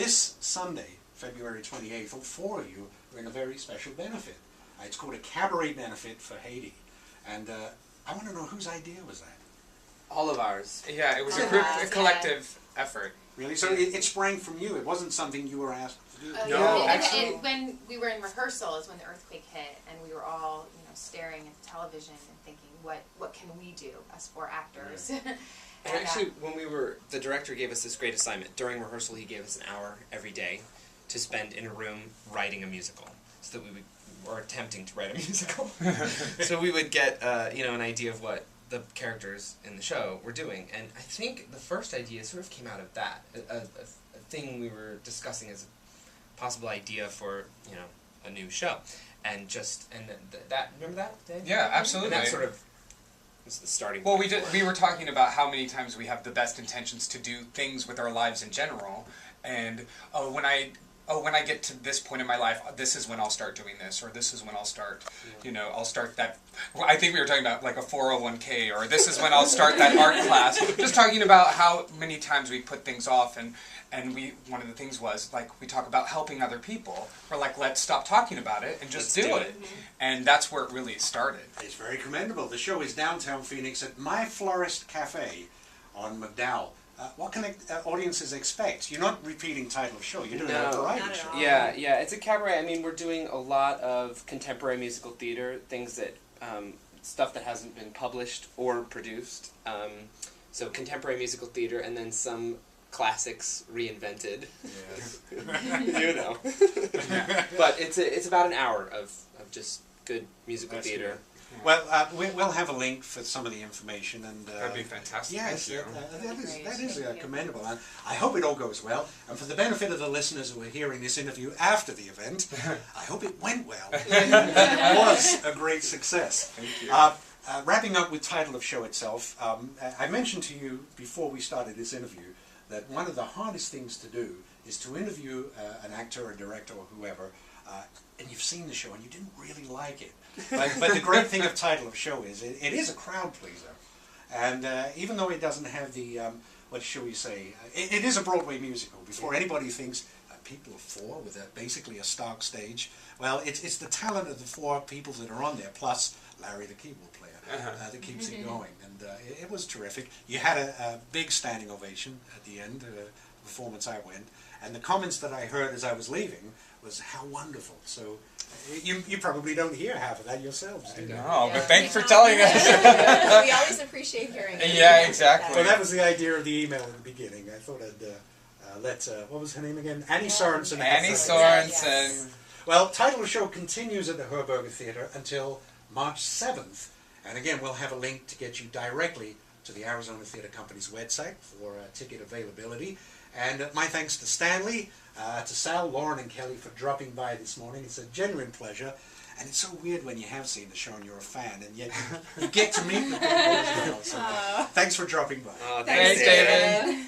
this Sunday, February 28th, all four of you are in a very special benefit. It's called a cabaret benefit for Haiti. And I want to know whose idea was that? All of ours. Yeah, it was a collective effort. Really? So it sprang from you. It wasn't something you were asked to do. No, actually, and when we were in rehearsal is when the earthquake hit, and we were all, staring at the television and thinking, what can we do as four actors? And actually, when the director gave us this great assignment. During rehearsal, he gave us an hour every day to spend in a room writing a musical, so that we were attempting to write a musical. So we would get, an idea of what the characters in the show were doing. And I think the first idea sort of came out of that, a thing we were discussing as a possible idea for, a new show. And that, remember that, Dave? Yeah, absolutely. And that sort of was the starting point. Well, we were talking about how many times we have the best intentions to do things with our lives in general, and when I get to this point in my life, this is when I'll start doing this, or this is when I'll start, I'll start that. Well, I think we were talking about like a 401k, or this is when I'll start that art class. Just talking about how many times we put things off, and one of the things was like we talk about helping other people. We're like, let's stop talking about it and just do it. And that's where it really started. It's very commendable. The show is downtown Phoenix at My Florist Cafe on McDowell. What can audiences expect? You're not repeating title of show. You're doing a variety show. Yeah, it's a cabaret. I mean, we're doing a lot of contemporary musical theater, things that, stuff that hasn't been published or produced. So contemporary musical theater, and then some classics reinvented. Yes. But it's about an hour of just good musical theater. Good. Well, we'll have a link for some of the information, and That'd be fantastic. Yes, that is commendable, and I hope it all goes well. And for the benefit of the listeners who are hearing this interview after the event, I hope it went well. It was a great success. Thank you. Wrapping up with title of show itself, I mentioned to you before we started this interview that one of the hardest things to do is to interview an actor or director or whoever, and you've seen the show and you didn't really like it. But the great thing of title of show is it is a crowd pleaser. And even though it doesn't have the, what shall we say, it is a Broadway musical. Before anybody thinks people of four with basically a stock stage, well, it's the talent of the four people that are on there, plus Larry the keyboard player, that keeps it going. And it was terrific. You had a big standing ovation at the end, the performance I went. And the comments that I heard as I was leaving was how wonderful. So you probably don't hear half of that yourselves, do you? No, but thanks for telling us. We always appreciate hearing it. Yeah, exactly. Well, that was the idea of the email in the beginning. I thought I'd let, what was her name again? Annie Sorensen. Annie Sorensen. Yes. Well, title of show continues at the Herberger Theater until March 7th. And again, we'll have a link to get you directly to the Arizona Theater Company's website for ticket availability. And my thanks to Stanley, to Sal, Lauren, and Kelly for dropping by this morning. It's a genuine pleasure. And it's so weird when you have seen the show and you're a fan, and yet you get to meet the people as well. So thanks for dropping by. Oh, Thanks, David.